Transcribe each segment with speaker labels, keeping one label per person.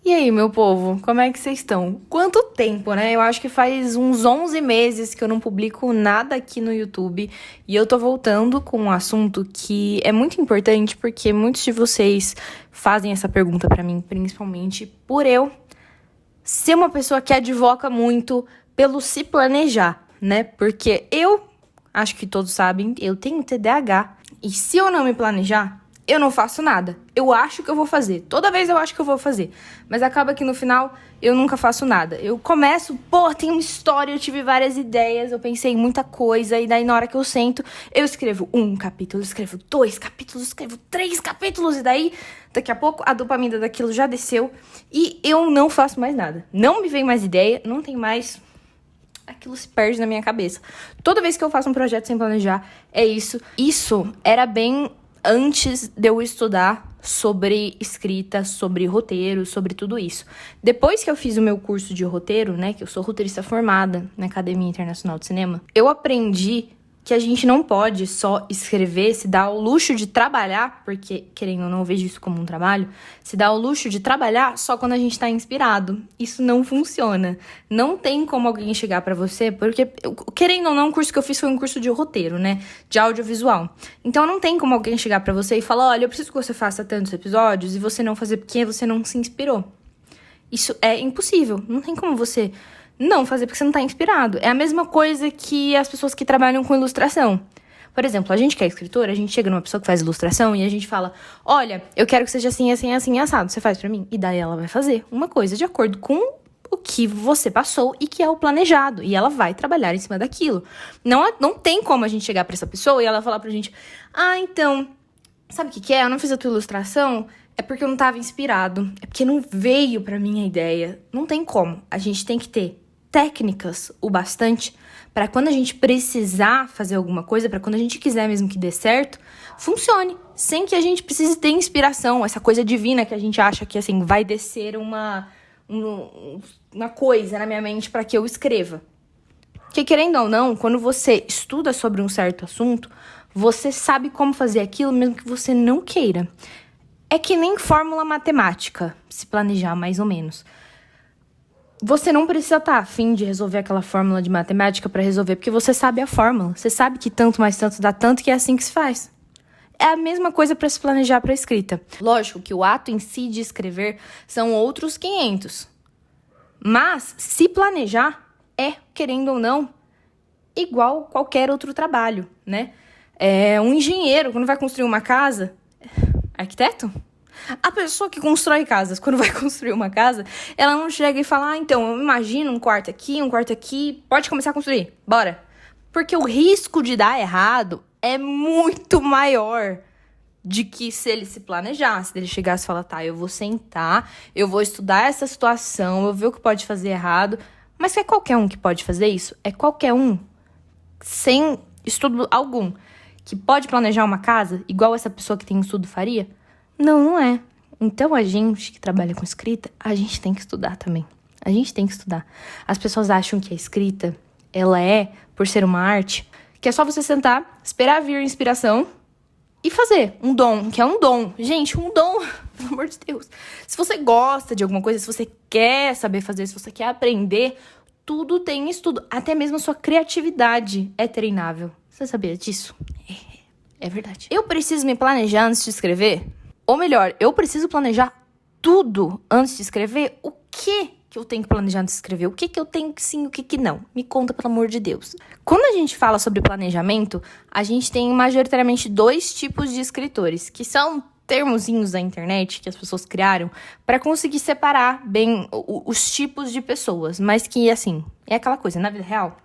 Speaker 1: E aí, meu povo, como é que vocês estão? Quanto tempo, né? Eu acho que faz uns 11 meses que eu não publico nada aqui no YouTube. E eu tô voltando com um assunto que é muito importante, porque muitos de vocês fazem essa pergunta pra mim, principalmente por eu ser uma pessoa que advoca muito pelo se planejar, né? Porque eu, acho que todos sabem, eu tenho TDAH. E se eu não me planejar, eu não faço nada. Eu acho que eu vou fazer. Toda vez eu acho que eu vou fazer. Mas acaba que no final eu nunca faço nada. Eu começo, tem uma história, eu tive várias ideias, eu pensei em muita coisa. E daí na hora que eu sento, eu escrevo 1 capítulo, escrevo 2 capítulos, escrevo 3 capítulos. E daí, daqui a pouco, a dopamina daquilo já desceu. E eu não faço mais nada. Não me vem mais ideia, não tem mais... Aquilo se perde na minha cabeça. Toda vez que eu faço um projeto sem planejar, é isso. Isso era bem... antes de eu estudar sobre escrita, sobre roteiro, sobre tudo isso. Depois que eu fiz o meu curso de roteiro, né, que eu sou roteirista formada na Academia Internacional de Cinema, eu aprendi que a gente não pode só escrever, se dar o luxo de trabalhar, porque, querendo ou não, eu vejo isso como um trabalho, se dar o luxo de trabalhar só quando a gente tá inspirado. Isso não funciona. Não tem como alguém chegar pra você, porque, querendo ou não, o curso que eu fiz foi um curso de roteiro, né, de audiovisual. Então, não tem como alguém chegar pra você e falar, olha, eu preciso que você faça tantos episódios e você não fazer porque você não se inspirou. Isso é impossível. Não tem como você... não fazer porque você não tá inspirado. É a mesma coisa que as pessoas que trabalham com ilustração. Por exemplo, a gente que é escritora, a gente chega numa pessoa que faz ilustração e a gente fala, olha, eu quero que seja assim, assim, assim, assado. Você faz pra mim? E daí ela vai fazer uma coisa de acordo com o que você passou e que é o planejado. E ela vai trabalhar em cima daquilo. Não tem como a gente chegar pra essa pessoa e ela falar pra gente, então, sabe o que é? Eu não fiz a tua ilustração... é porque eu não tava inspirado. É porque não veio pra mim a ideia. Não tem como. A gente tem que ter técnicas o bastante pra quando a gente precisar fazer alguma coisa, pra quando a gente quiser mesmo que dê certo, funcione. Sem que a gente precise ter inspiração. Essa coisa divina que a gente acha que, assim, vai descer uma coisa na minha mente pra que eu escreva. Porque, querendo ou não, quando você estuda sobre um certo assunto, você sabe como fazer aquilo mesmo que você não queira. É que nem fórmula matemática, se planejar mais ou menos. Você não precisa estar a fim de resolver aquela fórmula de matemática para resolver, porque você sabe a fórmula. Você sabe que tanto mais tanto dá tanto, que é assim que se faz. É a mesma coisa para se planejar para escrita. Lógico que o ato em si de escrever são outros 500. Mas se planejar é, querendo ou não, igual qualquer outro trabalho, né? Um engenheiro, quando vai construir uma casa... arquiteto? A pessoa que constrói casas, quando vai construir uma casa, ela não chega e fala, então, eu imagino um quarto aqui, pode começar a construir, bora. Porque o risco de dar errado é muito maior de que se ele se planejasse, se ele chegasse e falar, tá, eu vou sentar, eu vou estudar essa situação, eu vou ver o que pode fazer errado. Mas é qualquer um que pode fazer isso? É qualquer um, sem estudo algum, que pode planejar uma casa, igual essa pessoa que tem estudo faria? Não é. Então, a gente que trabalha com escrita, a gente tem que estudar também. A gente tem que estudar. As pessoas acham que a escrita, ela é, por ser uma arte, que é só você sentar, esperar vir a inspiração e fazer um dom, que é um dom. Gente, um dom, pelo amor de Deus. Se você gosta de alguma coisa, se você quer saber fazer, se você quer aprender, tudo tem estudo. Até mesmo a sua criatividade é treinável. Você sabia disso? É verdade. Eu preciso me planejar antes de escrever? Ou melhor, eu preciso planejar tudo antes de escrever? O que eu tenho que planejar antes de escrever? O que eu tenho que sim, o que não? Me conta, pelo amor de Deus. Quando a gente fala sobre planejamento, a gente tem majoritariamente 2 tipos de escritores, que são termozinhos da internet que as pessoas criaram para conseguir separar bem os tipos de pessoas. Mas que, assim, é aquela coisa, na vida real,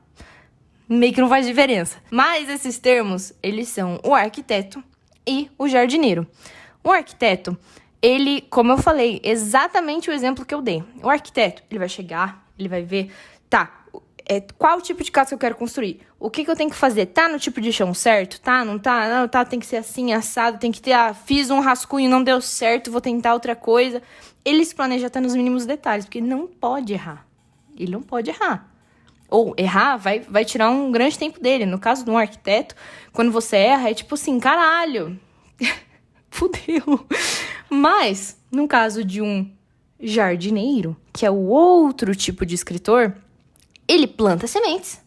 Speaker 1: meio que não faz diferença. Mas esses termos, eles são o arquiteto e o jardineiro. O arquiteto, ele, como eu falei, exatamente o exemplo que eu dei. O arquiteto, ele vai chegar, ele vai ver, tá, qual o tipo de casa que eu quero construir? O que eu tenho que fazer? Tá no tipo de chão certo? Tá, não tá? Não, tá, tem que ser assim, assado, tem que ter, fiz um rascunho, não deu certo, vou tentar outra coisa. Ele se planeja até nos mínimos detalhes, porque ele não pode errar. Ele não pode errar. Ou errar vai tirar um grande tempo dele. No caso de um arquiteto, quando você erra, é tipo assim, caralho... fudeu. Mas, no caso de um jardineiro, que é o outro tipo de escritor, ele planta sementes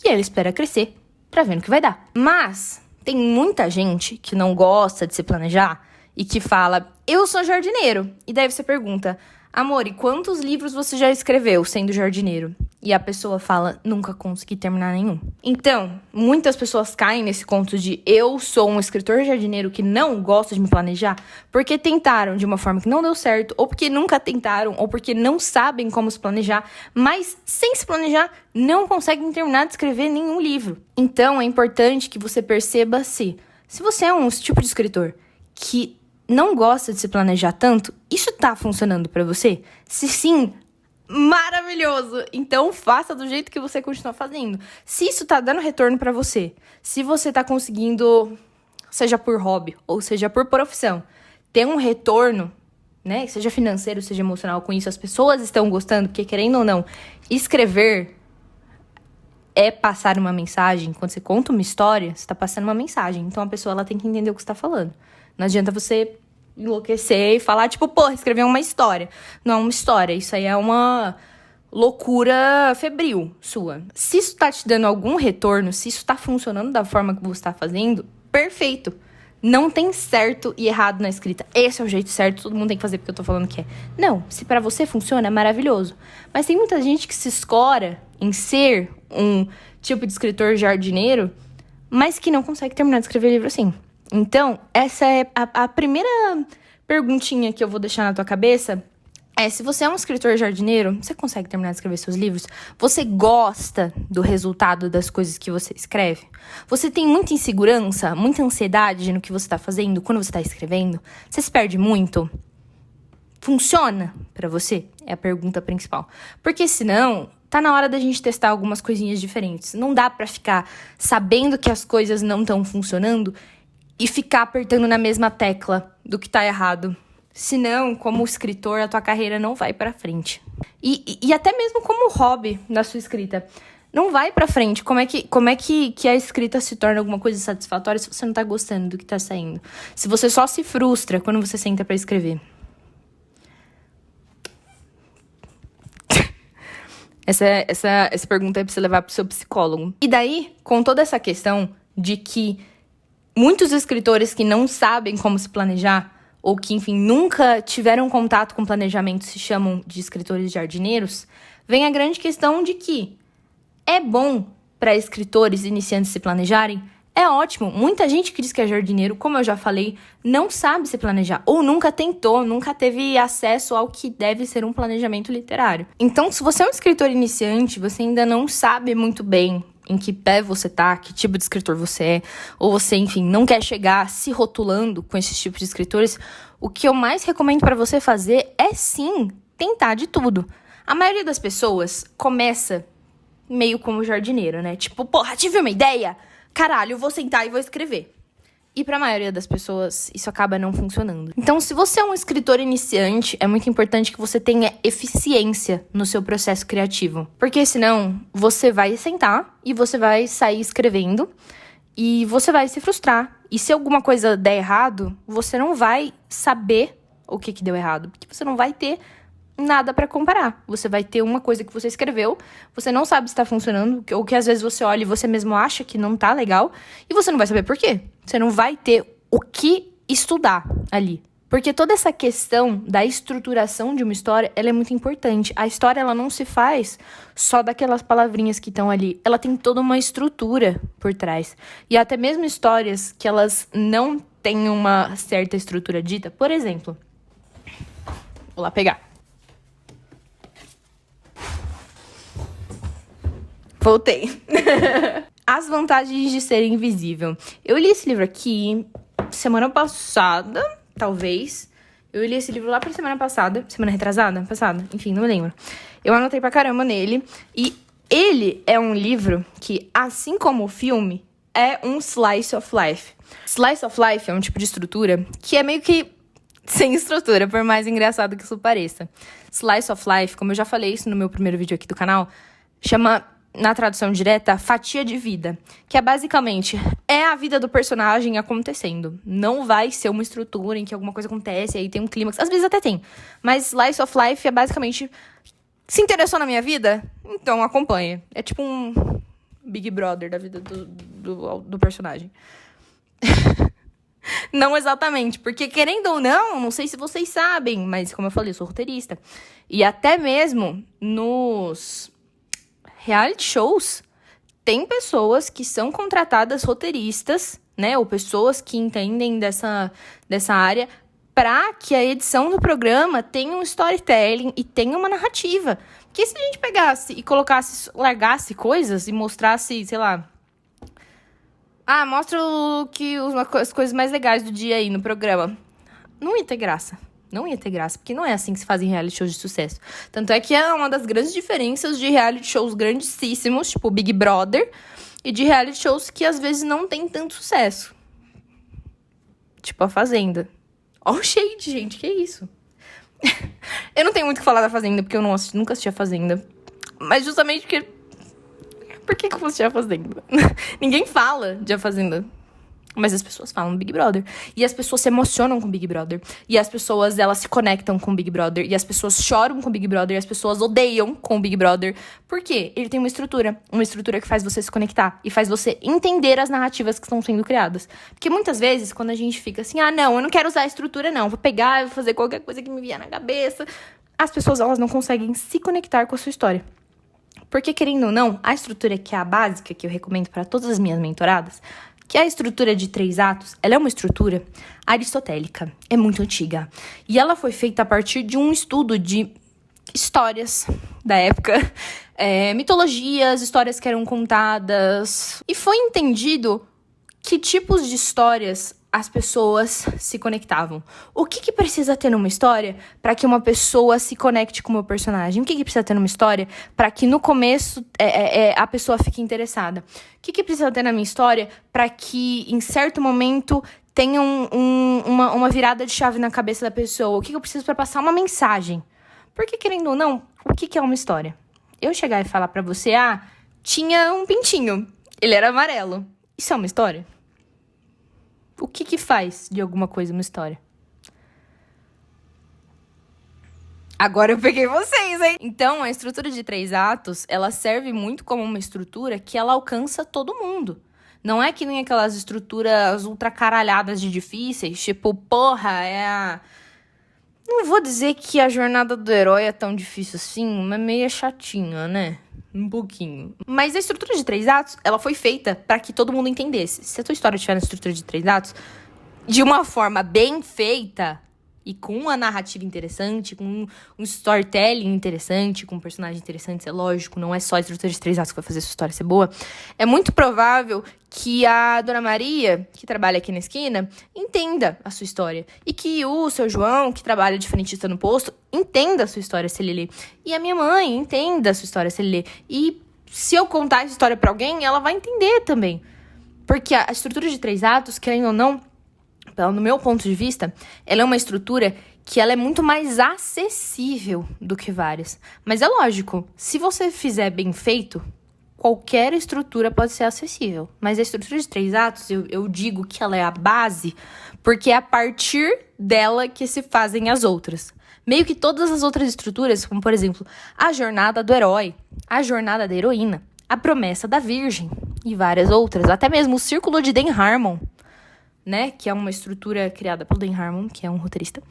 Speaker 1: e ele espera crescer pra ver no que vai dar. Mas tem muita gente que não gosta de se planejar e que fala, eu sou jardineiro. E daí você pergunta, amor, e quantos livros você já escreveu sendo jardineiro? E a pessoa fala, nunca consegui terminar nenhum. Então, muitas pessoas caem nesse conto de eu sou um escritor jardineiro que não gosta de me planejar porque tentaram de uma forma que não deu certo, ou porque nunca tentaram, ou porque não sabem como se planejar, mas sem se planejar não conseguem terminar de escrever nenhum livro. Então, é importante que você perceba se você é um tipo de escritor que não gosta de se planejar tanto, isso tá funcionando pra você? Se sim, maravilhoso! Então faça do jeito que você continua fazendo. Se isso tá dando retorno pra você, se você tá conseguindo, seja por hobby ou seja por profissão, ter um retorno, né, seja financeiro, seja emocional com isso, as pessoas estão gostando, porque querendo ou não, escrever é passar uma mensagem. Quando você conta uma história, você tá passando uma mensagem. Então a pessoa ela tem que entender o que você tá falando. Não adianta você enlouquecer e falar, tipo, porra, escrever uma história. Não é uma história, isso aí é uma loucura febril sua. Se isso tá te dando algum retorno, se isso tá funcionando da forma que você tá fazendo, perfeito. Não tem certo e errado na escrita. Esse é o jeito certo, todo mundo tem que fazer porque eu tô falando que é. Não, se pra você funciona, é maravilhoso. Mas tem muita gente que se escora em ser um tipo de escritor jardineiro, mas que não consegue terminar de escrever livro assim. Então, essa é a primeira perguntinha que eu vou deixar na tua cabeça. Se você é um escritor jardineiro, você consegue terminar de escrever seus livros? Você gosta do resultado das coisas que você escreve? Você tem muita insegurança, muita ansiedade no que você está fazendo quando você está escrevendo? Você se perde muito? Funciona pra você? É a pergunta principal. Porque senão, tá na hora da gente testar algumas coisinhas diferentes. Não dá pra ficar sabendo que as coisas não estão funcionando e ficar apertando na mesma tecla do que tá errado. Senão, como escritor, a tua carreira não vai pra frente. E até mesmo como hobby na sua escrita. Não vai pra frente. Como é que a escrita se torna alguma coisa satisfatória se você não tá gostando do que tá saindo? Se você só se frustra quando você senta pra escrever. Essa pergunta é pra você levar pro seu psicólogo. E daí, com toda essa questão de que muitos escritores que não sabem como se planejar, ou que, enfim, nunca tiveram contato com planejamento, se chamam de escritores jardineiros, vem a grande questão de que é bom para escritores iniciantes se planejarem? É ótimo. Muita gente que diz que é jardineiro, como eu já falei, não sabe se planejar, ou nunca tentou, nunca teve acesso ao que deve ser um planejamento literário. Então, se você é um escritor iniciante, você ainda não sabe muito bem em que pé você tá, que tipo de escritor você é, ou você, enfim, não quer chegar se rotulando com esses tipos de escritores, o que eu mais recomendo pra você fazer é, sim, tentar de tudo. A maioria das pessoas começa meio como jardineiro, né? Tipo, porra, tive uma ideia, caralho, eu vou sentar e vou escrever. E pra maioria das pessoas, isso acaba não funcionando. Então, se você é um escritor iniciante, é muito importante que você tenha eficiência no seu processo criativo. Porque senão, você vai sentar e você vai sair escrevendo e você vai se frustrar. E se alguma coisa der errado, você não vai saber o que deu errado. Porque você não vai ter nada pra comparar. Você vai ter uma coisa que você escreveu, você não sabe se tá funcionando, ou que às vezes você olha e você mesmo acha que não tá legal, e você não vai saber por quê. Você não vai ter o que estudar ali. Porque toda essa questão da estruturação de uma história, ela é muito importante. A história, ela não se faz só daquelas palavrinhas que estão ali. Ela tem toda uma estrutura por trás. E até mesmo histórias que elas não têm uma certa estrutura dita. Por exemplo, vou lá pegar. Voltei. As vantagens de ser invisível. Eu li esse livro aqui semana passada, talvez. Eu li esse livro lá pra semana passada. Semana retrasada? Passada? Enfim, não me lembro. Eu anotei pra caramba nele. E ele é um livro que, assim como o filme, é um slice of life. Slice of life é um tipo de estrutura que é meio que sem estrutura, por mais engraçado que isso pareça. Slice of life, como eu já falei isso no meu primeiro vídeo aqui do canal, chama, na tradução direta, fatia de vida, que é basicamente é a vida do personagem acontecendo. Não vai ser uma estrutura em que alguma coisa acontece, aí tem um clímax. Às vezes até tem. Mas Slice of Life é basicamente... Se interessou na minha vida? Então acompanha. É tipo um Big Brother da vida do personagem. Não exatamente, porque querendo ou não sei se vocês sabem, mas como eu falei, eu sou roteirista. E até mesmo nos reality shows, tem pessoas que são contratadas roteiristas, né? Ou pessoas que entendem dessa área, para que a edição do programa tenha um storytelling e tenha uma narrativa. Porque se a gente pegasse e largasse coisas e mostrasse, sei lá... mostra as coisas mais legais do dia aí no programa. Não ia ter graça. Não ia ter graça, porque não é assim que se fazem reality shows de sucesso. Tanto é que é uma das grandes diferenças de reality shows grandíssimos, tipo Big Brother, e de reality shows que às vezes não tem tanto sucesso. Tipo A Fazenda. Ó o shade, gente, que isso? Eu não tenho muito o que falar da Fazenda, porque eu nunca assisti A Fazenda. Mas justamente porque... Por que eu vou assistir A Fazenda? Ninguém fala de A Fazenda. Mas as pessoas falam Big Brother. E as pessoas se emocionam com Big Brother. E as pessoas, elas se conectam com Big Brother. E as pessoas choram com Big Brother. E as pessoas odeiam com Big Brother. Por quê? Ele tem uma estrutura. Uma estrutura que faz você se conectar. E faz você entender as narrativas que estão sendo criadas. Porque muitas vezes, quando a gente fica assim... não, eu não quero usar a estrutura, não. Vou pegar e vou fazer qualquer coisa que me vier na cabeça. As pessoas, elas não conseguem se conectar com a sua história. Porque, querendo ou não, a estrutura que é a básica, que eu recomendo para todas as minhas mentoradas, que é a estrutura de 3 atos, ela é uma estrutura aristotélica, é muito antiga. E ela foi feita a partir de um estudo de histórias da época, mitologias, histórias que eram contadas. E foi entendido que tipos de histórias as pessoas se conectavam. O que precisa ter numa história para que uma pessoa se conecte com o meu personagem? O que precisa ter numa história para que no começo a pessoa fique interessada? O que precisa ter na minha história para que em certo momento tenha uma virada de chave na cabeça da pessoa? O que eu preciso para passar uma mensagem? Porque, querendo ou não, o que é uma história? Eu chegar e falar para você, tinha um pintinho, ele era amarelo. Isso é uma história? O que faz de alguma coisa uma história? Agora eu peguei vocês, hein? Então, a estrutura de 3 atos, ela serve muito como uma estrutura que ela alcança todo mundo. Não é que nem aquelas estruturas ultra caralhadas de difíceis, tipo, Não vou dizer que a jornada do herói é tão difícil assim, mas meio chatinha, né? Um pouquinho. Mas a estrutura de 3 atos, ela foi feita para que todo mundo entendesse. Se a tua história tiver na estrutura de 3 atos, de uma forma bem feita e com uma narrativa interessante, com um storytelling interessante, com um personagem interessante, é lógico, não é só a estrutura de 3 atos que vai fazer a sua história ser boa, é muito provável que a Dona Maria, que trabalha aqui na esquina, entenda a sua história. E que o seu João, que trabalha de frentista no posto, entenda a sua história se ele ler. E a minha mãe entenda a sua história se ele ler. E se eu contar essa história pra alguém, ela vai entender também. Porque a estrutura de 3 atos, querendo ou não, no meu ponto de vista, ela é uma estrutura que ela é muito mais acessível do que várias. Mas é lógico, se você fizer bem feito, qualquer estrutura pode ser acessível. Mas a estrutura de 3 atos, eu digo que ela é a base, porque é a partir dela que se fazem as outras. Meio que todas as outras estruturas, como por exemplo, a jornada do herói, a jornada da heroína, a promessa da virgem e várias outras. Até mesmo o círculo de Dan Harmon, né, que é uma estrutura criada pelo Dan Harmon, que é um roteirista,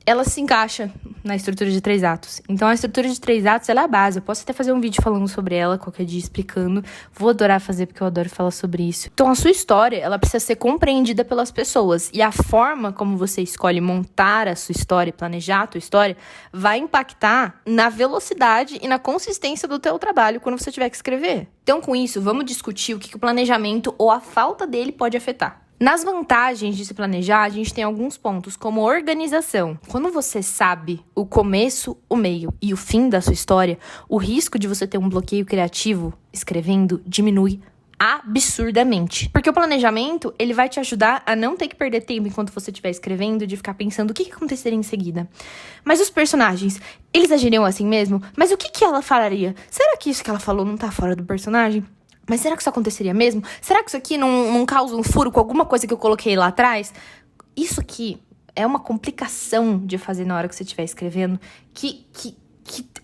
Speaker 1: ela se encaixa na estrutura de 3 atos. Então, a estrutura de 3 atos, ela é a base. Eu posso até fazer um vídeo falando sobre ela, qualquer dia explicando. Vou adorar fazer, porque eu adoro falar sobre isso. Então, a sua história, ela precisa ser compreendida pelas pessoas. E a forma como você escolhe montar a sua história, planejar a tua história, vai impactar na velocidade e na consistência do teu trabalho quando você tiver que escrever. Então, com isso, vamos discutir o que o planejamento ou a falta dele pode afetar. Nas vantagens de se planejar, a gente tem alguns pontos, como organização. Quando você sabe o começo, o meio e o fim da sua história, o risco de você ter um bloqueio criativo escrevendo diminui absurdamente. Porque o planejamento, ele vai te ajudar a não ter que perder tempo enquanto você estiver escrevendo, de ficar pensando o que aconteceria em seguida. Mas os personagens, eles agiriam assim mesmo? Mas o que ela falaria? Será que isso que ela falou não tá fora do personagem? Mas será que isso aconteceria mesmo? Será que isso aqui não causa um furo com alguma coisa que eu coloquei lá atrás? Isso aqui é uma complicação de fazer na hora que você estiver escrevendo que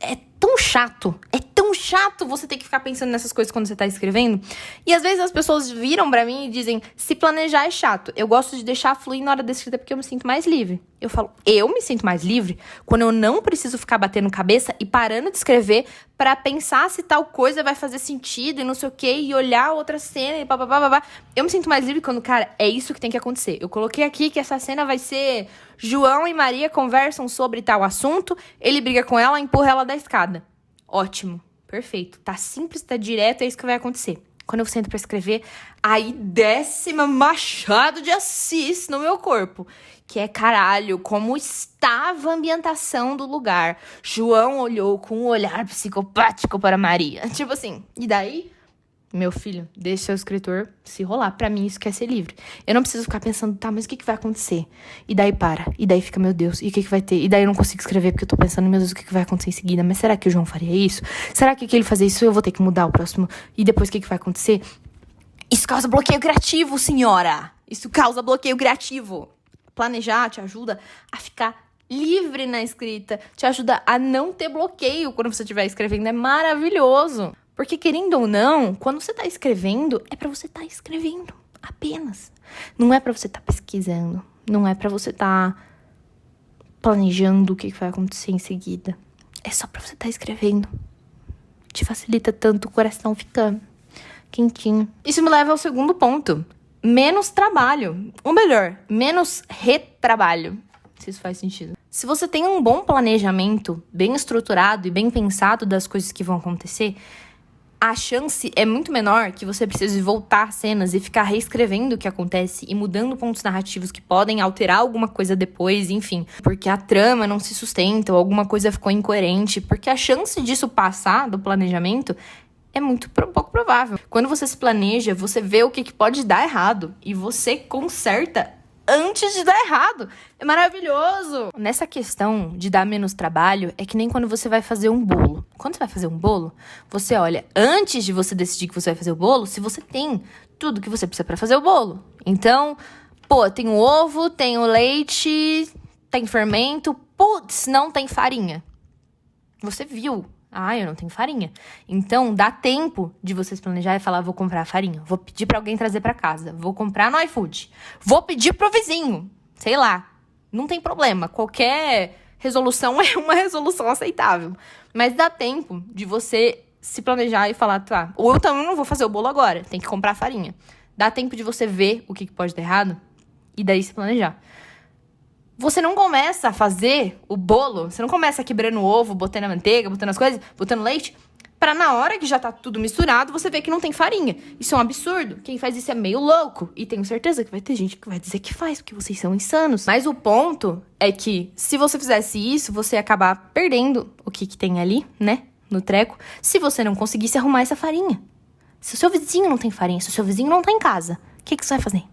Speaker 1: é tão chato. É tão chato você ter que ficar pensando nessas coisas quando você tá escrevendo. E às vezes as pessoas viram pra mim e dizem, se planejar é chato. Eu gosto de deixar fluir na hora da escrita porque eu me sinto mais livre. Eu falo, eu me sinto mais livre quando eu não preciso ficar batendo cabeça e parando de escrever pra pensar se tal coisa vai fazer sentido e não sei o quê, e olhar outra cena e babá. Eu me sinto mais livre quando, cara, é isso que tem que acontecer. Eu coloquei aqui que essa cena vai ser João e Maria conversam sobre tal assunto, ele briga com ela, empurra ela da escada. Ótimo, perfeito. Tá simples, tá direto, é isso que vai acontecer. Quando eu sento pra escrever, aí desce meu Machado de Assis no meu corpo. Que é, caralho, como estava a ambientação do lugar. João olhou com um olhar psicopático para Maria. Tipo assim, e daí, meu filho, deixa seu escritor se rolar. Pra mim, isso quer ser livre. Eu não preciso ficar pensando, tá, mas o que vai acontecer? E daí para. E daí fica, meu Deus, e o que vai ter? E daí eu não consigo escrever porque eu tô pensando, meu Deus, o que vai acontecer em seguida? Mas será que o João faria isso? Será que ele fazer isso eu vou ter que mudar o próximo? E depois o que vai acontecer? Isso causa bloqueio criativo, senhora! Isso causa bloqueio criativo. Planejar te ajuda a ficar livre na escrita, te ajuda a não ter bloqueio quando você estiver escrevendo. É maravilhoso. Porque, querendo ou não, quando você tá escrevendo, é pra você tá escrevendo. Apenas. Não é pra você tá pesquisando. Não é pra você tá planejando o que vai acontecer em seguida. É só pra você tá escrevendo. Te facilita tanto, o coração fica quentinho. Isso me leva ao segundo ponto. Menos trabalho. Ou melhor, menos retrabalho. Se isso faz sentido. Se você tem um bom planejamento, bem estruturado e bem pensado das coisas que vão acontecer, a chance é muito menor que você precise voltar cenas e ficar reescrevendo o que acontece e mudando pontos narrativos que podem alterar alguma coisa depois, enfim. Porque a trama não se sustenta ou alguma coisa ficou incoerente. Porque a chance disso passar do planejamento é muito pouco provável. Quando você se planeja, você vê o que pode dar errado e você conserta antes de dar errado. É maravilhoso! Nessa questão de dar menos trabalho, é que nem quando você vai fazer um bolo. Quando você vai fazer um bolo, você olha, antes de você decidir que você vai fazer o bolo, se você tem tudo que você precisa pra fazer o bolo. Então, tem o ovo, tem o leite, tem fermento, putz, não tem farinha. Você viu. Eu não tenho farinha. Então, dá tempo de você se planejar e falar, vou comprar farinha. Vou pedir pra alguém trazer pra casa. Vou comprar no iFood. Vou pedir pro vizinho. Sei lá. Não tem problema. Qualquer resolução é uma resolução aceitável. Mas dá tempo de você se planejar e falar, tá, ou eu também não vou fazer o bolo agora. Tem que comprar farinha. Dá tempo de você ver o que pode dar errado e daí se planejar. Você não começa a fazer o bolo, você não começa quebrando o ovo, botando a manteiga, botando as coisas, botando leite, pra na hora que já tá tudo misturado, você ver que não tem farinha. Isso é um absurdo. Quem faz isso é meio louco. E tenho certeza que vai ter gente que vai dizer que faz, porque vocês são insanos. Mas o ponto é que, se você fizesse isso, você ia acabar perdendo o que tem ali, né, no treco, se você não conseguisse arrumar essa farinha. Se o seu vizinho não tem farinha, se o seu vizinho não tá em casa, o que você vai fazer?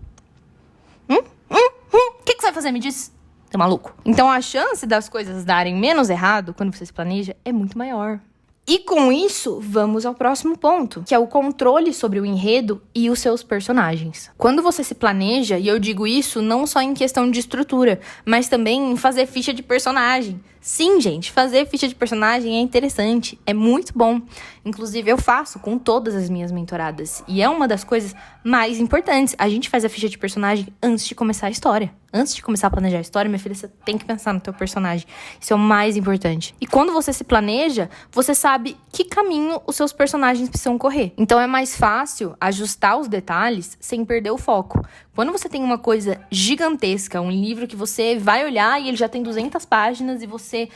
Speaker 1: O que você vai fazer, me diz? Tá maluco? Então a chance das coisas darem menos errado quando você se planeja é muito maior. E com isso, vamos ao próximo ponto, que é o controle sobre o enredo e os seus personagens. Quando você se planeja, e eu digo isso não só em questão de estrutura, mas também em fazer ficha de personagem. Sim, gente, fazer ficha de personagem é interessante, é muito bom. Inclusive, eu faço com todas as minhas mentoradas. E é uma das coisas mais importantes. A gente faz a ficha de personagem antes de começar a história. Antes de começar a planejar a história, minha filha, você tem que pensar no teu personagem. Isso é o mais importante. E quando você se planeja, você sabe que caminho os seus personagens precisam correr. Então é mais fácil ajustar os detalhes sem perder o foco. Quando você tem uma coisa gigantesca, um livro que você vai olhar e ele já tem 200 páginas e você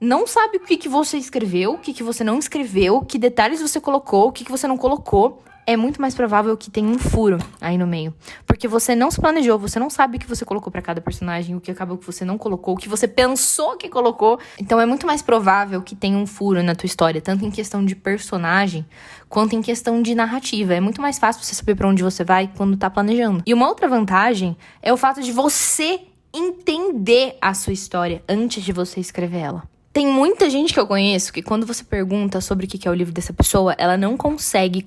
Speaker 1: não sabe o que você escreveu, o que você não escreveu, que detalhes você colocou, o que você não colocou, é muito mais provável que tenha um furo aí no meio. Porque você não se planejou, você não sabe o que você colocou pra cada personagem, o que acabou que você não colocou, o que você pensou que colocou. Então é muito mais provável que tenha um furo na tua história, tanto em questão de personagem, quanto em questão de narrativa. É muito mais fácil você saber pra onde você vai quando tá planejando. E uma outra vantagem é o fato de você entender a sua história antes de você escrever ela. Tem muita gente que eu conheço que quando você pergunta sobre o que é o livro dessa pessoa, ela não consegue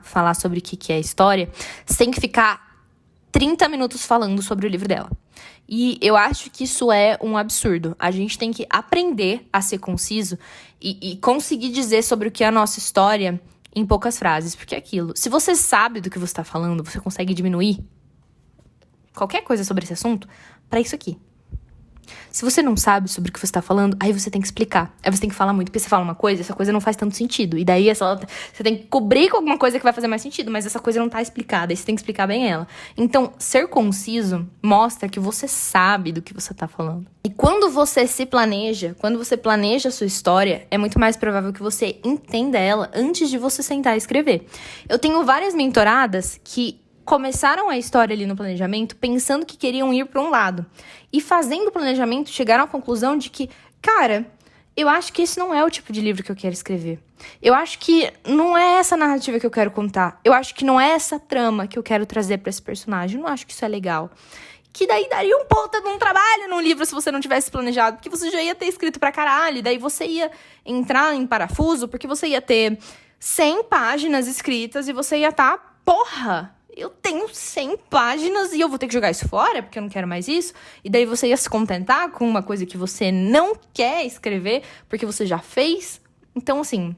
Speaker 1: falar sobre o que é a história, sem que ficar 30 minutos falando sobre o livro dela. E eu acho que isso é um absurdo. A gente tem que aprender a ser conciso e conseguir dizer sobre o que é a nossa história em poucas frases. Porque é aquilo. Se você sabe do que você está falando, você consegue diminuir qualquer coisa sobre esse assunto para isso aqui. Se você não sabe sobre o que você tá falando, aí você tem que explicar. Aí você tem que falar muito, porque você fala uma coisa, essa coisa não faz tanto sentido. E daí você tem que cobrir com alguma coisa que vai fazer mais sentido, mas essa coisa não tá explicada, aí você tem que explicar bem ela. Então, ser conciso mostra que você sabe do que você tá falando. E quando você se planeja, quando você planeja a sua história, é muito mais provável que você entenda ela antes de você sentar e escrever. Eu tenho várias mentoradas que começaram a história ali no planejamento pensando que queriam ir para um lado. E fazendo o planejamento, chegaram à conclusão de que, cara, eu acho que esse não é o tipo de livro que eu quero escrever. Eu acho que não é essa narrativa que eu quero contar. Eu acho que não é essa trama que eu quero trazer para esse personagem. Eu não acho que isso é legal. Que daí daria um puta de um trabalho num livro se você não tivesse planejado. Porque você já ia ter escrito pra caralho. Daí você ia entrar em parafuso porque você ia ter 100 páginas escritas e você ia estar, porra, eu tenho 100 páginas e eu vou ter que jogar isso fora porque eu não quero mais isso. E daí você ia se contentar com uma coisa que você não quer escrever porque você já fez. Então, assim,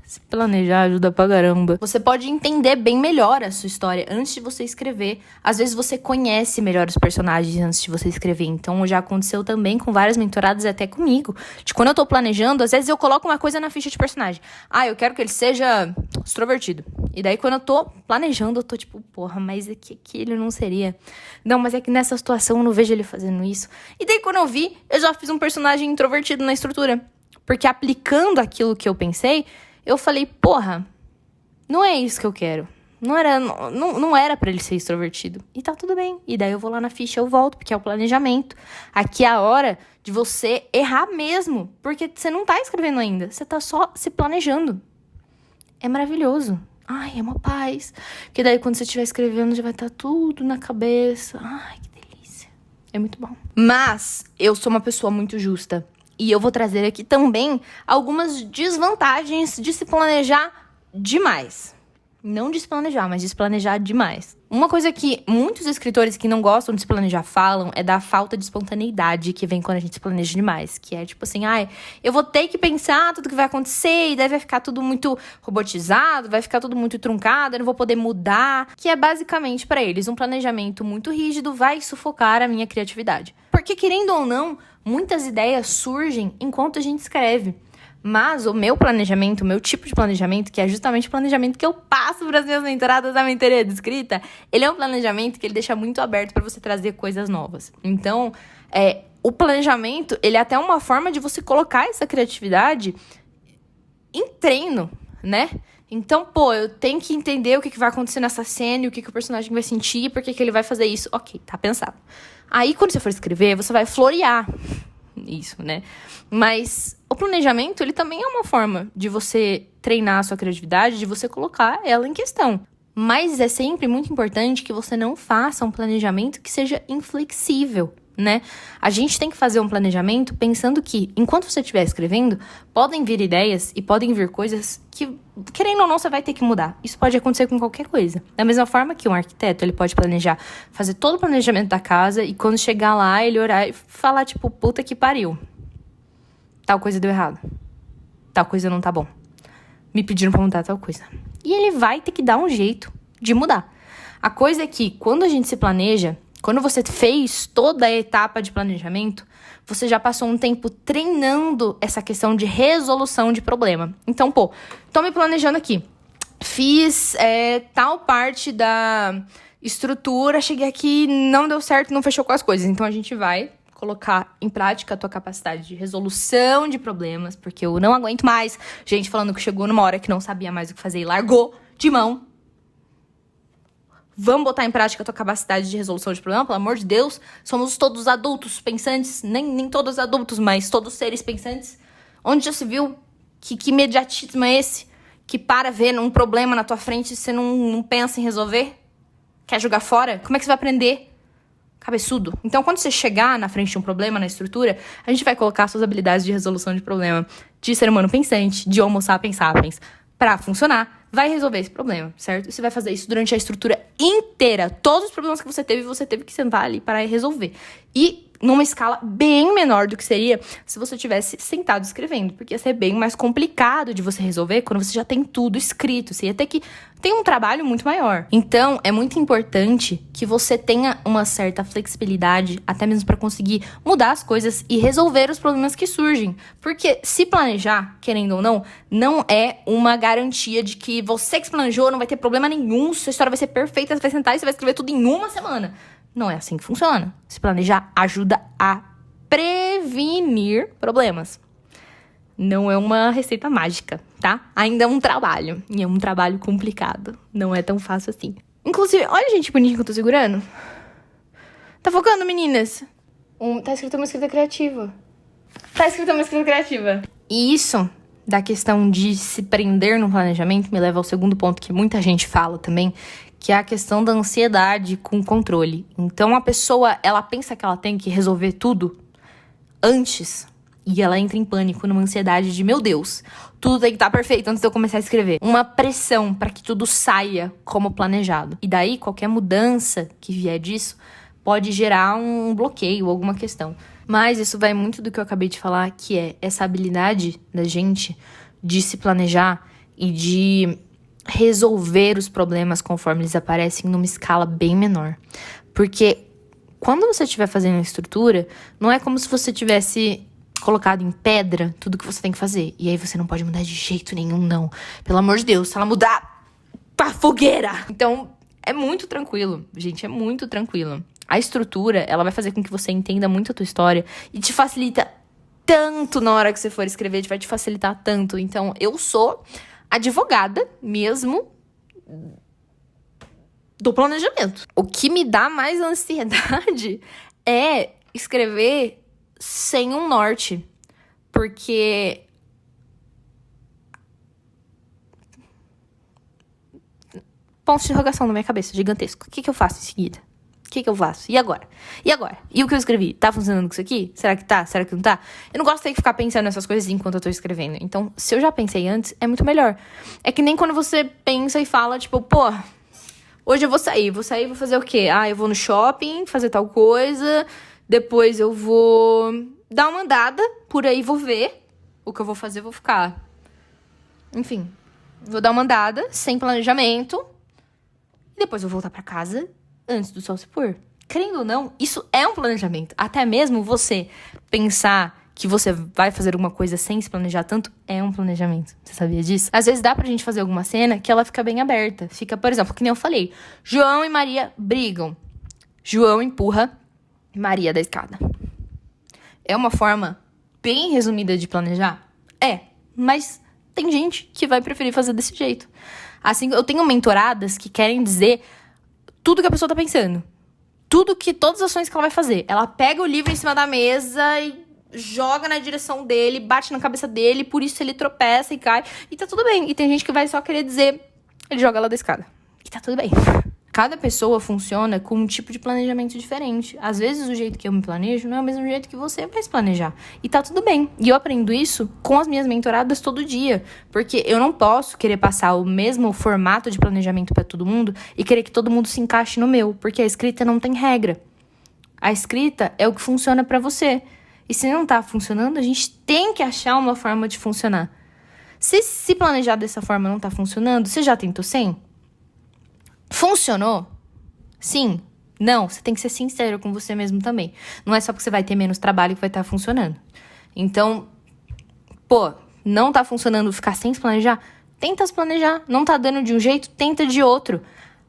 Speaker 1: se planejar ajuda pra caramba. Você pode entender bem melhor a sua história antes de você escrever. Às vezes você conhece melhor os personagens antes de você escrever. Então, já aconteceu também com várias mentoradas, até comigo. De quando eu tô planejando, às vezes eu coloco uma coisa na ficha de personagem. Ah, eu quero que ele seja extrovertido. E daí, quando eu tô planejando, eu tô tipo, porra, mas é que ele não seria. Não, mas é que nessa situação eu não vejo ele fazendo isso. E daí, quando eu vi, eu já fiz um personagem introvertido na estrutura. Porque aplicando aquilo que eu pensei, eu falei, porra, não é isso que eu quero. Não era pra ele ser extrovertido. E tá tudo bem. E daí eu vou lá na ficha, eu volto, porque é o planejamento. Aqui é a hora de você errar mesmo. Porque você não tá escrevendo ainda. Você tá só se planejando. É maravilhoso. Ai, é uma paz. Porque daí quando você estiver escrevendo, já vai estar tudo na cabeça. Ai, que delícia. É muito bom. Mas eu sou uma pessoa muito justa. E eu vou trazer aqui também algumas desvantagens de se planejar demais. Não de se planejar, mas de se planejar demais. Uma coisa que muitos escritores que não gostam de se planejar falam é da falta de espontaneidade que vem quando a gente se planeja demais. Que é tipo assim, ai, eu vou ter que pensar tudo que vai acontecer e daí vai ficar tudo muito robotizado, vai ficar tudo muito truncado, eu não vou poder mudar. Que é basicamente pra eles um planejamento muito rígido vai sufocar a minha criatividade. Porque querendo ou não, muitas ideias surgem enquanto a gente escreve. Mas o meu planejamento, o meu tipo de planejamento, que é justamente o planejamento que eu passo para as minhas mentoradas da mentoria de escrita, ele é um planejamento que ele deixa muito aberto para você trazer coisas novas. Então, o planejamento, ele é até uma forma de você colocar essa criatividade em treino, né? Então, eu tenho que entender o que vai acontecer nessa cena, e o que o personagem vai sentir, por que ele vai fazer isso. Ok, tá pensado. Aí, quando você for escrever, você vai florear isso, né? Mas o planejamento, ele também é uma forma de você treinar a sua criatividade, de você colocar ela em questão. Mas é sempre muito importante que você não faça um planejamento que seja inflexível, né? A gente tem que fazer um planejamento pensando que, enquanto você estiver escrevendo, podem vir ideias e podem vir coisas que, querendo ou não, você vai ter que mudar. Isso pode acontecer com qualquer coisa. Da mesma forma que um arquiteto, ele pode planejar, fazer todo o planejamento da casa e quando chegar lá, ele olhar e falar, tipo, puta que pariu. Tal coisa deu errado. Tal coisa não tá bom. Me pediram pra mudar tal coisa. E ele vai ter que dar um jeito de mudar. A coisa é que, quando a gente se planeja, quando você fez toda a etapa de planejamento, você já passou um tempo treinando essa questão de resolução de problema. Então, tô me planejando aqui. Fiz tal parte da estrutura, cheguei aqui, não deu certo, não fechou com as coisas. Então, a gente vai colocar em prática a tua capacidade de resolução de problemas, porque eu não aguento mais gente falando que chegou numa hora que não sabia mais o que fazer e largou de mão. Vamos botar em prática a tua capacidade de resolução de problema, pelo amor de Deus. Somos todos adultos pensantes, nem todos adultos, mas todos seres pensantes. Onde já se viu? Que imediatismo é esse? Que para ver um problema na tua frente e você não pensa em resolver? Quer jogar fora? Como é que você vai aprender? cabeçudo. Então, quando você chegar na frente de um problema na estrutura, a gente vai colocar suas habilidades de resolução de problema, de ser humano pensante, de homo sapiens sapiens, pra funcionar, vai resolver esse problema, certo? Você vai fazer isso durante a estrutura inteira. Todos os problemas que você teve que sentar ali para resolver. E numa escala bem menor do que seria se você tivesse sentado escrevendo, porque ia ser bem mais complicado de você resolver quando você já tem tudo escrito. Você ia ter que ter um trabalho muito maior. Então, é muito importante que você tenha uma certa flexibilidade, até mesmo para conseguir mudar as coisas e resolver os problemas que surgem. Porque se planejar, querendo ou não, não é uma garantia de que você que se planejou não vai ter problema nenhum, sua história vai ser perfeita, você vai sentar e você vai escrever tudo em uma semana. Não é assim que funciona. Se planejar ajuda a prevenir problemas. Não é uma receita mágica, tá? Ainda é um trabalho. E é um trabalho complicado. Não é tão fácil assim. Inclusive, olha, gente, bonitinho que eu tô segurando. Tá focando, meninas? Tá escrito uma escrita criativa. E isso, da questão de se prender no planejamento, me leva ao segundo ponto que muita gente fala também, que é a questão da ansiedade com controle. Então, a pessoa, ela pensa que ela tem que resolver tudo antes e ela entra em pânico, numa ansiedade de, meu Deus, tudo tem que estar perfeito antes de eu começar a escrever. Uma pressão para que tudo saia como planejado. E daí, qualquer mudança que vier disso pode gerar um bloqueio, alguma questão. Mas isso vai muito do que eu acabei de falar, que é essa habilidade da gente de se planejar e de resolver os problemas conforme eles aparecem numa escala bem menor. Porque quando você estiver fazendo a estrutura, não é como se você tivesse colocado em pedra tudo que você tem que fazer. E aí você não pode mudar de jeito nenhum, não. Pelo amor de Deus, se ela mudar, pra fogueira! Então, é muito tranquilo, gente, é muito tranquilo. A estrutura, ela vai fazer com que você entenda muito a tua história e te facilita tanto na hora que você for escrever, vai te facilitar tanto. Então, eu sou advogada mesmo do planejamento. O que me dá mais ansiedade é escrever sem um norte. Porque ponto de interrogação na minha cabeça, gigantesco. O que eu faço em seguida? O que eu faço? E agora? E agora? E o que eu escrevi? Tá funcionando com isso aqui? Será que tá? Será que não tá? Eu não gosto de ter que ficar pensando nessas coisas enquanto eu tô escrevendo. Então, se eu já pensei antes, é muito melhor. É que nem quando você pensa e fala, tipo, pô, hoje eu vou sair, vou fazer o quê? Ah, eu vou no shopping, fazer tal coisa, depois eu vou dar uma andada por aí, vou ver o que eu vou fazer, vou ficar. Enfim, vou dar uma andada, sem planejamento, e depois eu vou voltar pra casa antes do sol se pôr. Querendo ou não, isso é um planejamento. Até mesmo você pensar que você vai fazer alguma coisa sem se planejar tanto, é um planejamento. Você sabia disso? Às vezes dá pra gente fazer alguma cena que ela fica bem aberta. Fica, por exemplo, que nem eu falei, João e Maria brigam. João empurra Maria da escada. É uma forma bem resumida de planejar? É, mas tem gente que vai preferir fazer desse jeito. Assim, eu tenho mentoradas que querem dizer tudo que a pessoa tá pensando. Todas as ações que ela vai fazer. Ela pega o livro em cima da mesa e joga na direção dele, bate na cabeça dele, por isso ele tropeça e cai. E tá tudo bem. E tem gente que vai só querer dizer, ele joga ela da escada. E tá tudo bem. Cada pessoa funciona com um tipo de planejamento diferente. Às vezes o jeito que eu me planejo não é o mesmo jeito que você vai se planejar. E tá tudo bem. E eu aprendo isso com as minhas mentoradas todo dia. Porque eu não posso querer passar o mesmo formato de planejamento pra todo mundo e querer que todo mundo se encaixe no meu. Porque a escrita não tem regra. A escrita é o que funciona pra você. E se não tá funcionando, a gente tem que achar uma forma de funcionar. Se planejar dessa forma não tá funcionando, você já tentou sem? Funcionou? Sim? Não? Você tem que ser sincero com você mesmo também. Não é só porque você vai ter menos trabalho que vai estar funcionando. Então, pô, não tá funcionando ficar sem se planejar? Tenta se planejar. Não tá dando de um jeito? Tenta de outro.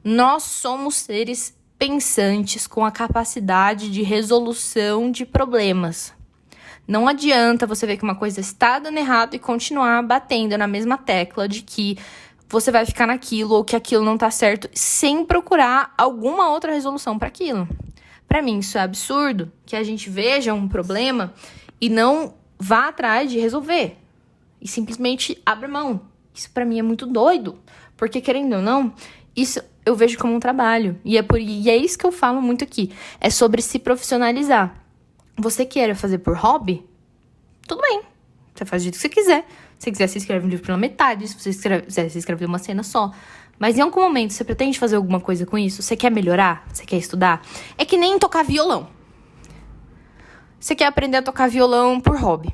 Speaker 1: Nós somos seres pensantes com a capacidade de resolução de problemas. Não adianta você ver que uma coisa está dando errado e continuar batendo na mesma tecla de que você vai ficar naquilo ou que aquilo não tá certo sem procurar alguma outra resolução para aquilo. Para mim, isso é absurdo, que a gente veja um problema e não vá atrás de resolver. E simplesmente abra mão. Isso para mim é muito doido. Porque, querendo ou não, Isso eu vejo como um trabalho. E é isso que eu falo muito aqui. É sobre se profissionalizar. Você quer fazer por hobby? Tudo bem. Você faz do jeito que você quiser. Se você quiser, você escreve um livro pela metade. Se você quiser, você escreve uma cena só. Mas em algum momento, você pretende fazer alguma coisa com isso? Você quer melhorar? Você quer estudar? É que nem tocar violão. Você quer aprender a tocar violão por hobby.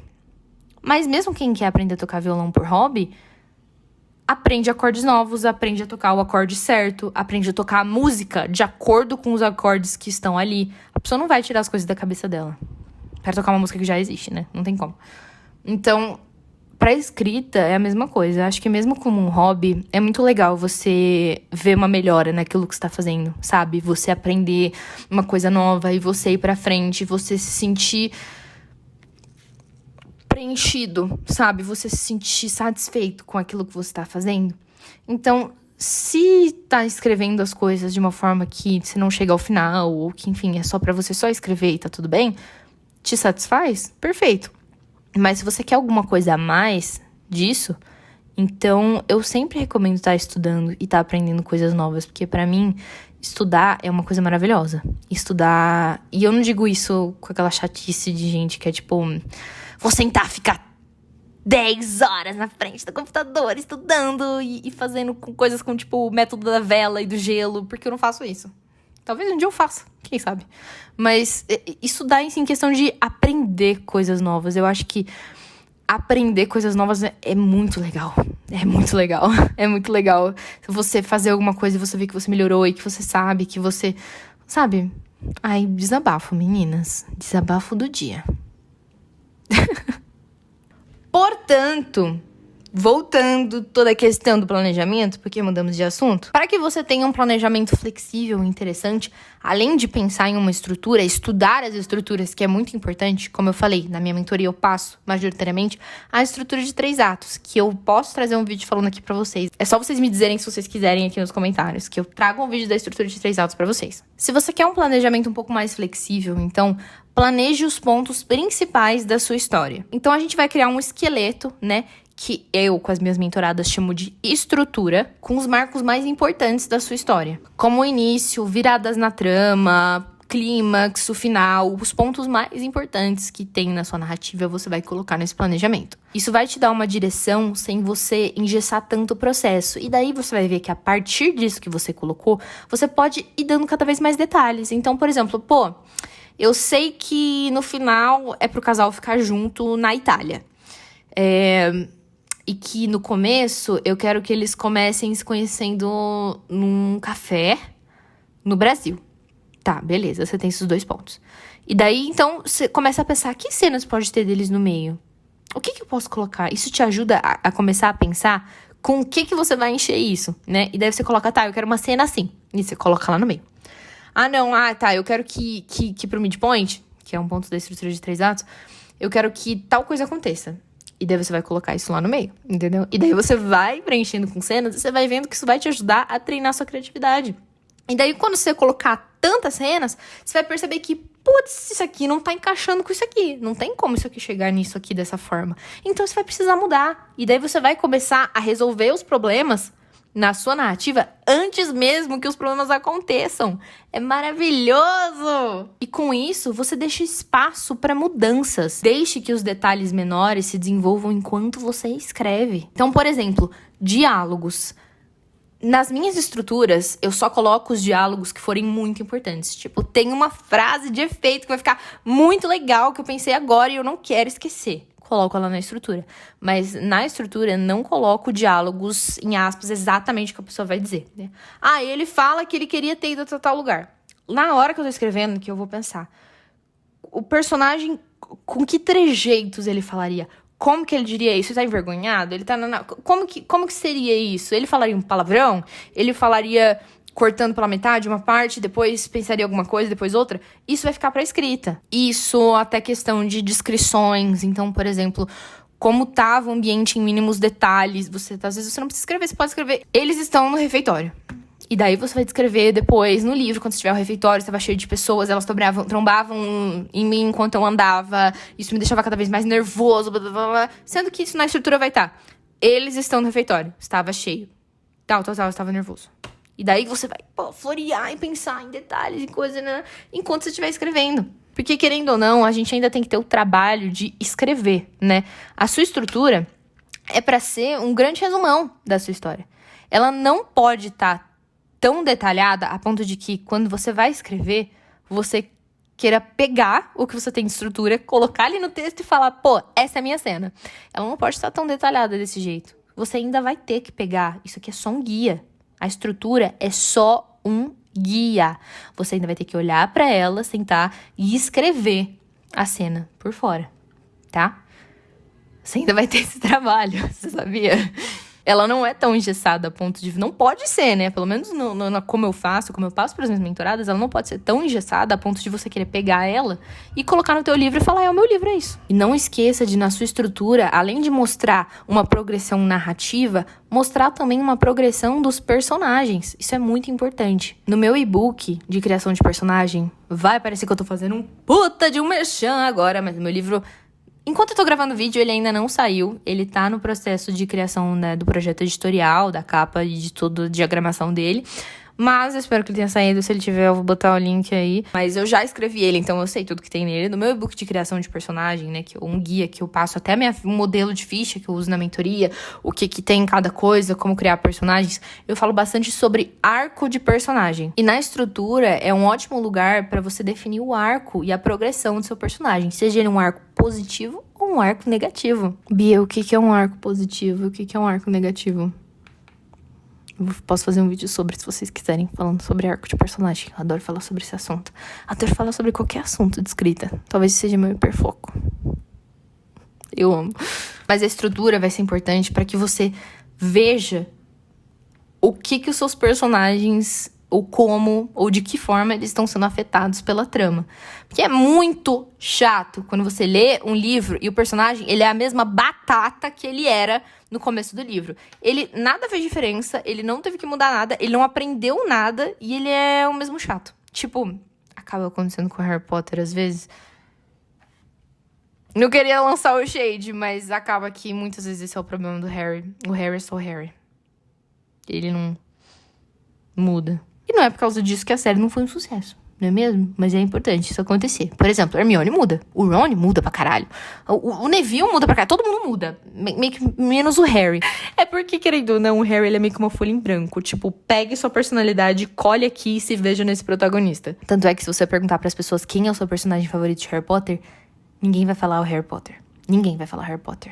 Speaker 1: Mas mesmo quem quer aprender a tocar violão por hobby, aprende acordes novos, aprende a tocar o acorde certo, aprende a tocar a música de acordo com os acordes que estão ali. A pessoa não vai tirar as coisas da cabeça dela para tocar uma música que já existe, né? Não tem como. Então, pra escrita é a mesma coisa. Eu acho que mesmo como um hobby, é muito legal você ver uma melhora naquilo que você tá fazendo, sabe? Você aprender uma coisa nova e você ir pra frente, você se sentir preenchido, sabe? Você se sentir satisfeito com aquilo que você tá fazendo. Então, se tá escrevendo as coisas de uma forma que você não chega ao final, ou que, enfim, é só pra você só escrever e tá tudo bem, te satisfaz? Perfeito. Mas se você quer alguma coisa a mais disso, então eu sempre recomendo estar estudando e estar aprendendo coisas novas, porque pra mim, estudar é uma coisa maravilhosa. Estudar... E eu não digo isso com aquela chatice de gente que é tipo... Vou sentar, ficar 10 horas na frente do computador, estudando e fazendo coisas com, tipo, o método da vela e do gelo, porque eu não faço isso. Talvez um dia eu faça, quem sabe. Mas estudar em questão de aprender coisas novas. Eu acho que aprender coisas novas é muito legal. É muito legal. É muito legal. Se você fazer alguma coisa e você vê que você melhorou e que você sabe, que você... Sabe? Ai, desabafo, meninas. Desabafo do dia. Portanto, voltando toda a questão do planejamento, porque mudamos de assunto, para que você tenha um planejamento flexível e interessante, além de pensar em uma estrutura, estudar as estruturas, que é muito importante, como eu falei, na minha mentoria eu passo, majoritariamente, a estrutura de 3 atos, que eu posso trazer um vídeo falando aqui pra vocês. É só vocês me dizerem se vocês quiserem aqui nos comentários, que eu trago um vídeo da estrutura de 3 atos pra vocês. Se você quer um planejamento um pouco mais flexível, então... planeje os pontos principais da sua história. Então, a gente vai criar um esqueleto, né? Que eu, com as minhas mentoradas, chamo de estrutura, com os marcos mais importantes da sua história. Como o início, viradas na trama, clímax, o final, os pontos mais importantes que tem na sua narrativa, você vai colocar nesse planejamento. Isso vai te dar uma direção sem você engessar tanto o processo. E daí você vai ver que a partir disso que você colocou, você pode ir dando cada vez mais detalhes. Então, por exemplo, eu sei que no final é pro casal ficar junto na Itália. E que no começo eu quero que eles comecem se conhecendo num café no Brasil. Tá, beleza, você tem esses 2 pontos. E daí, então, você começa a pensar, que cenas pode ter deles no meio? O que eu posso colocar? Isso te ajuda a começar a pensar com o que você vai encher isso, né? E daí você coloca, tá, eu quero uma cena assim. E você coloca lá no meio. Eu quero que pro midpoint, que é um ponto da estrutura de 3 atos, eu quero que tal coisa aconteça. E daí você vai colocar isso lá no meio, entendeu? E daí você vai preenchendo com cenas e você vai vendo que isso vai te ajudar a treinar sua criatividade. E daí quando você colocar tantas cenas, você vai perceber que, putz, isso aqui não tá encaixando com isso aqui. Não tem como isso aqui chegar nisso aqui dessa forma. Então você vai precisar mudar. E daí você vai começar a resolver os problemas na sua narrativa antes mesmo que os problemas aconteçam. É maravilhoso! E com isso, você deixa espaço para mudanças. Deixe que os detalhes menores se desenvolvam enquanto você escreve. Então, por exemplo, diálogos. Nas minhas estruturas, eu só coloco os diálogos que forem muito importantes. Tipo, tem uma frase de efeito que vai ficar muito legal, que eu pensei agora e eu não quero esquecer. Coloco ela na estrutura. Mas na estrutura, não coloco diálogos, em aspas, exatamente o que a pessoa vai dizer, né? Ele fala que ele queria ter ido a tal lugar. Na hora que eu tô escrevendo, que eu vou pensar, o personagem, com que trejeitos ele falaria? Como que ele diria isso? Ele tá envergonhado? Ele tá... Como que seria isso? Ele falaria um palavrão? Ele falaria... cortando pela metade uma parte, depois pensaria alguma coisa, depois outra, isso vai ficar pra escrita. Isso até questão de descrições. Então, por exemplo, como tava o ambiente em mínimos detalhes. Às vezes você não precisa escrever, você pode escrever. Eles estão no refeitório. E daí você vai descrever depois no livro, quando você tiver o refeitório, estava cheio de pessoas, elas trombavam em mim enquanto eu andava. Isso me deixava cada vez mais nervoso, blá, blá, blá. Sendo que isso na estrutura vai estar. Eles estão no refeitório. Estava cheio. Tal, estava nervoso. E daí você vai florear e pensar em detalhes e coisas, né? Enquanto você estiver escrevendo. Porque, querendo ou não, a gente ainda tem que ter o trabalho de escrever, né? A sua estrutura é para ser um grande resumão da sua história. Ela não pode estar tão detalhada a ponto de que, quando você vai escrever, você queira pegar o que você tem de estrutura, colocar ali no texto e falar, pô, essa é a minha cena. Ela não pode estar tão detalhada desse jeito. Você ainda vai ter que pegar. Isso aqui é só um guia. A estrutura é só um guia. Você ainda vai ter que olhar pra ela, sentar e escrever a cena por fora, tá? Você ainda vai ter esse trabalho, você sabia? Ela não é tão engessada a ponto de... Não pode ser, né? Pelo menos como eu passo para as minhas mentoradas, ela não pode ser tão engessada a ponto de você querer pegar ela e colocar no teu livro e falar, é o meu livro, é isso. E não esqueça de, na sua estrutura, além de mostrar uma progressão narrativa, mostrar também uma progressão dos personagens. Isso é muito importante. No meu e-book de criação de personagem, vai parecer que eu tô fazendo um puta de um merchan agora, mas no meu livro... Enquanto eu tô gravando o vídeo, ele ainda não saiu. Ele tá no processo de criação, né, do projeto editorial, da capa e de toda a diagramação dele. Mas eu espero que ele tenha saído. Se ele tiver, eu vou botar o link aí. Mas eu já escrevi ele, então eu sei tudo que tem nele. No meu e-book de criação de personagem, né, um guia que eu passo até um modelo de ficha que eu uso na mentoria, o que tem em cada coisa, como criar personagens, eu falo bastante sobre arco de personagem. E na estrutura é um ótimo lugar para você definir o arco e a progressão do seu personagem, seja ele um arco positivo ou um arco negativo. Bia, o que é um arco positivo? O que é um arco negativo? Eu posso fazer um vídeo sobre, se vocês quiserem, falando sobre arco de personagem. Eu adoro falar sobre esse assunto. Adoro falar sobre qualquer assunto de escrita. Talvez seja meu hiperfoco. Eu amo. Mas a estrutura vai ser importante para que você veja o que os seus personagens, ou como, ou de que forma eles estão sendo afetados pela trama. Porque é muito chato quando você lê um livro e o personagem, ele é a mesma batata que ele era no começo do livro. Ele nada fez diferença, ele não teve que mudar nada, ele não aprendeu nada e ele é o mesmo chato. Tipo, acaba acontecendo com Harry Potter às vezes. Não queria lançar o shade, mas acaba que muitas vezes esse é o problema do Harry. O Harry é só o Harry. Ele não muda. E não é por causa disso que a série não foi um sucesso, não é mesmo? Mas é importante isso acontecer. Por exemplo, a Hermione muda. O Ron muda pra caralho. O Neville muda pra caralho. Todo mundo muda. Meio que menos o Harry. É porque, querendo ou não, o Harry ele é meio que uma folha em branco. Tipo, pegue sua personalidade, colhe aqui e se veja nesse protagonista. Tanto é que se você perguntar pras pessoas quem é o seu personagem favorito de Harry Potter, ninguém vai falar o Harry Potter. Ninguém vai falar Harry Potter.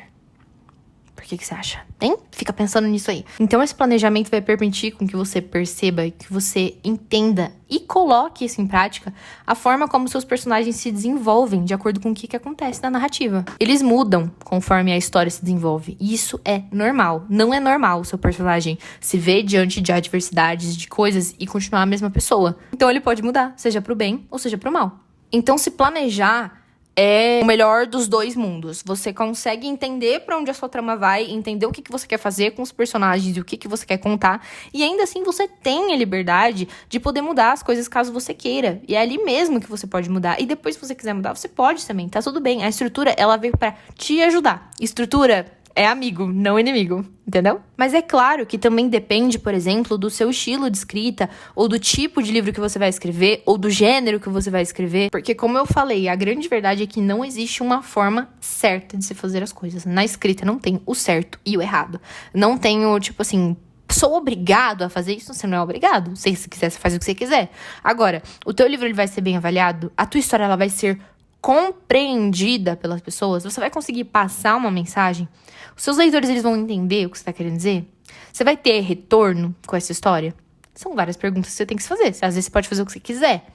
Speaker 1: Por que você acha? Hein? Fica pensando nisso aí. Então, esse planejamento vai permitir com que você perceba, que você entenda e coloque isso em prática, a forma como seus personagens se desenvolvem de acordo com o que acontece na narrativa. Eles mudam conforme a história se desenvolve. E isso é normal. Não é normal o seu personagem se ver diante de adversidades, de coisas e continuar a mesma pessoa. Então, ele pode mudar, seja pro bem ou seja pro mal. Então, se planejar é o melhor dos dois mundos. Você consegue entender pra onde a sua trama vai, entender o que você quer fazer com os personagens e o que você quer contar. E ainda assim você tem a liberdade de poder mudar as coisas caso você queira. E é ali mesmo que você pode mudar. E depois, se você quiser mudar, você pode também. Tá tudo bem. A estrutura, ela veio pra te ajudar. Estrutura é amigo, não inimigo, entendeu? Mas é claro que também depende, por exemplo, do seu estilo de escrita, ou do tipo de livro que você vai escrever, ou do gênero que você vai escrever. Porque, como eu falei, a grande verdade é que não existe uma forma certa de se fazer as coisas. Na escrita não tem o certo e o errado. Não tem o, tipo assim, sou obrigado a fazer isso? Você não é obrigado. Se quiser, você faz o que você quiser. Agora, o teu livro ele vai ser bem avaliado, a tua história ela vai ser compreendida pelas pessoas, você vai conseguir passar uma mensagem, os seus leitores eles vão entender o que você está querendo dizer, você vai ter retorno com essa história? São várias perguntas que você tem que se fazer. Às vezes você pode fazer o que você quiser.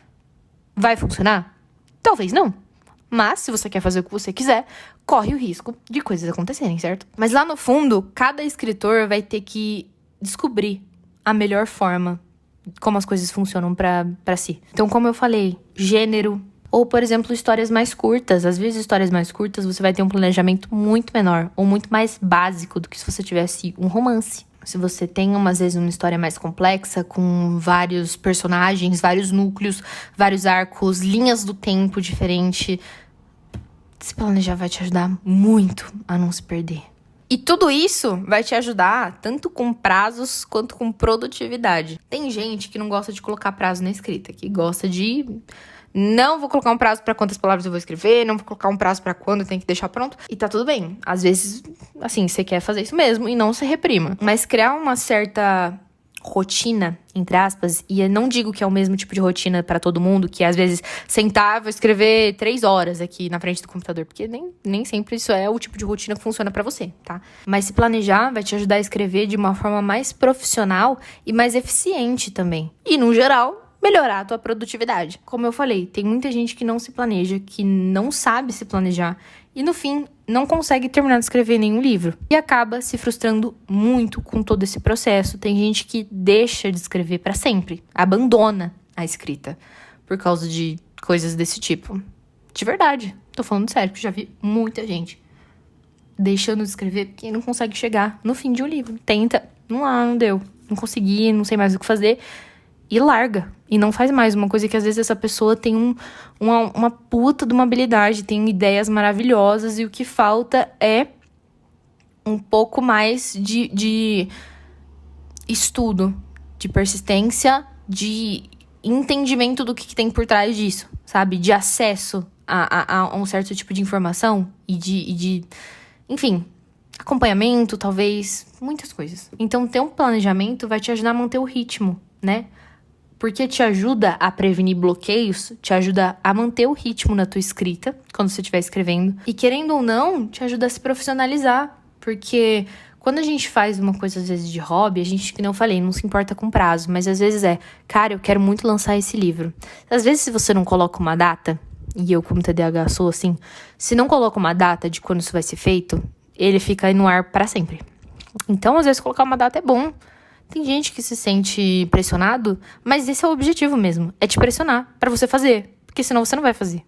Speaker 1: Vai funcionar? Talvez não. Mas, se você quer fazer o que você quiser, corre o risco de coisas acontecerem, certo? Mas lá no fundo, cada escritor vai ter que descobrir a melhor forma como as coisas funcionam pra si. Então, como eu falei, gênero, ou, por exemplo, histórias mais curtas. Às vezes, histórias mais curtas, você vai ter um planejamento muito menor, ou muito mais básico do que se você tivesse um romance. Se você tem, às vezes, uma história mais complexa, com vários personagens, vários núcleos, vários arcos, linhas do tempo diferentes, se planejar vai te ajudar muito a não se perder. E tudo isso vai te ajudar tanto com prazos quanto com produtividade. Tem gente que não gosta de colocar prazo na escrita, que gosta de... Não vou colocar um prazo pra quantas palavras eu vou escrever, não vou colocar um prazo pra quando eu tenho que deixar pronto. E tá tudo bem. Às vezes, assim, você quer fazer isso mesmo e não se reprima. Mas criar uma certa rotina, entre aspas, e eu não digo que é o mesmo tipo de rotina pra todo mundo, que às vezes sentar, vou escrever 3 horas aqui na frente do computador, porque nem sempre isso é o tipo de rotina que funciona pra você, tá? Mas se planejar vai te ajudar a escrever de uma forma mais profissional e mais eficiente também. E, no geral, melhorar a tua produtividade. Como eu falei, tem muita gente que não se planeja, que não sabe se planejar e, no fim, não consegue terminar de escrever nenhum livro. E acaba se frustrando muito com todo esse processo. Tem gente que deixa de escrever para sempre, abandona a escrita por causa de coisas desse tipo. De verdade, tô falando sério, porque já vi muita gente deixando de escrever porque não consegue chegar no fim de um livro. Tenta, não deu, não consegui, não sei mais o que fazer. E larga. E não faz mais. Uma coisa que às vezes essa pessoa tem uma puta de uma habilidade, tem ideias maravilhosas e o que falta é um pouco mais de estudo, de persistência, de entendimento do que tem por trás disso, sabe? De acesso a um certo tipo de informação e de enfim, acompanhamento, talvez, muitas coisas. Então, ter um planejamento vai te ajudar a manter o ritmo, né? Porque te ajuda a prevenir bloqueios, te ajuda a manter o ritmo na tua escrita, quando você estiver escrevendo. E querendo ou não, te ajuda a se profissionalizar. Porque quando a gente faz uma coisa, às vezes, de hobby, a gente, que não falei, não se importa com prazo. Mas às vezes cara, eu quero muito lançar esse livro. Às vezes, se você não coloca uma data, e eu como TDAH sou assim, se não coloca uma data de quando isso vai ser feito, ele fica aí no ar para sempre. Então, às vezes, colocar uma data é bom. Tem gente que se sente pressionado, mas esse é o objetivo mesmo. É te pressionar pra você fazer. Porque senão você não vai fazer.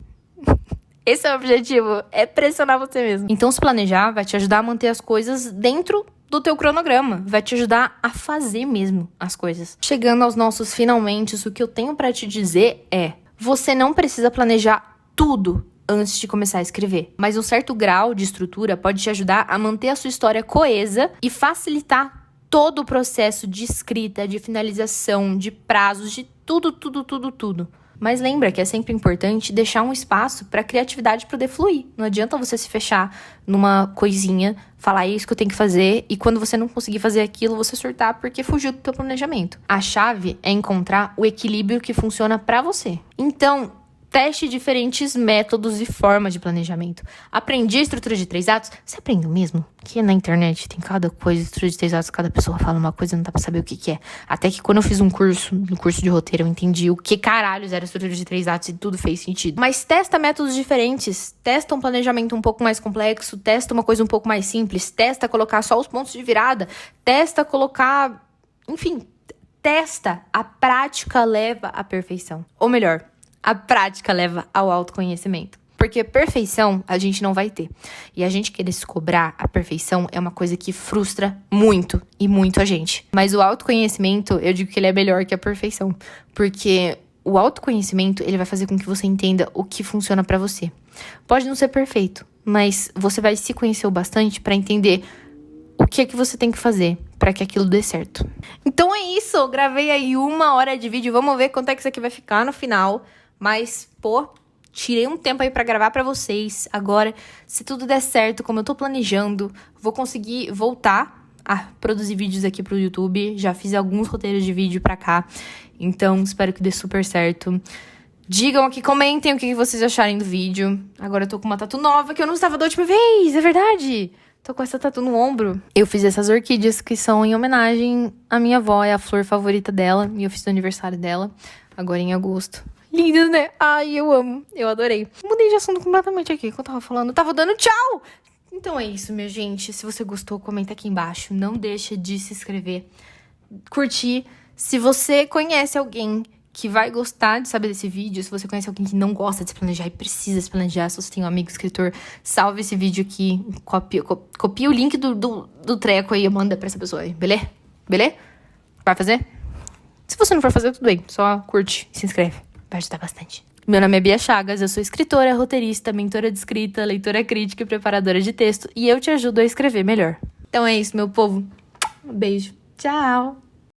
Speaker 1: Esse é o objetivo. É pressionar você mesmo. Então, se planejar vai te ajudar a manter as coisas dentro do teu cronograma. Vai te ajudar a fazer mesmo as coisas. Chegando aos nossos finalmente, o que eu tenho pra te dizer é... Você não precisa planejar tudo antes de começar a escrever. Mas um certo grau de estrutura pode te ajudar a manter a sua história coesa e facilitar todo o processo de escrita, de finalização, de prazos, de tudo. Mas lembra que é sempre importante deixar um espaço para a criatividade poder fluir. Não adianta você se fechar numa coisinha, falar é isso que eu tenho que fazer, e quando você não conseguir fazer aquilo, você surtar porque fugiu do teu planejamento. A chave é encontrar o equilíbrio que funciona para você. Então, teste diferentes métodos e formas de planejamento. Aprendi a estrutura de 3 atos? Você aprendeu mesmo? Que na internet tem cada coisa, estrutura de 3 atos, cada pessoa fala uma coisa, não dá pra saber o que é. Até que quando eu fiz um curso, no curso de roteiro, eu entendi o que caralhos era a estrutura de 3 atos e tudo fez sentido. Mas testa métodos diferentes, testa um planejamento um pouco mais complexo, testa uma coisa um pouco mais simples, testa colocar só os pontos de virada, testa colocar... Enfim, testa. A prática leva à perfeição. Ou melhor... A prática leva ao autoconhecimento. Porque perfeição a gente não vai ter. E a gente querer se cobrar a perfeição é uma coisa que frustra muito e muito a gente. Mas o autoconhecimento, eu digo que ele é melhor que a perfeição. Porque o autoconhecimento, ele vai fazer com que você entenda o que funciona pra você. Pode não ser perfeito, mas você vai se conhecer o bastante pra entender o que é que você tem que fazer pra que aquilo dê certo. Então é isso, eu gravei aí 1 hora de vídeo. Vamos ver quanto é que isso aqui vai ficar no final. Mas, tirei um tempo aí pra gravar pra vocês. Agora, se tudo der certo, como eu tô planejando, vou conseguir voltar a produzir vídeos aqui pro YouTube. Já fiz alguns roteiros de vídeo pra cá. Então, espero que dê super certo. Digam aqui, comentem o que vocês acharem do vídeo. Agora eu tô com uma tatu nova que eu não estava da última vez, é verdade. Tô com essa tatu no ombro. Eu fiz essas orquídeas que são em homenagem à minha avó. É a flor favorita dela. E eu fiz no aniversário dela, agora em agosto. Lindas, né? Ai, eu amo. Eu adorei. Mudei de assunto completamente aqui. Que eu tava falando? Eu tava dando tchau! Então é isso, minha gente. Se você gostou, comenta aqui embaixo. Não deixa de se inscrever. Curtir. Se você conhece alguém que vai gostar de saber desse vídeo, se você conhece alguém que não gosta de se planejar e precisa se planejar, se você tem um amigo escritor, salve esse vídeo aqui. Copia o link do treco aí e manda pra essa pessoa aí. Beleza? Beleza? Vai fazer? Se você não for fazer, tudo bem. Só curte e se inscreve. Vai ajudar bastante. Meu nome é Bia Chagas, eu sou escritora, roteirista, mentora de escrita, leitora crítica e preparadora de texto, e eu te ajudo a escrever melhor. Então é isso, meu povo. Um beijo. Tchau!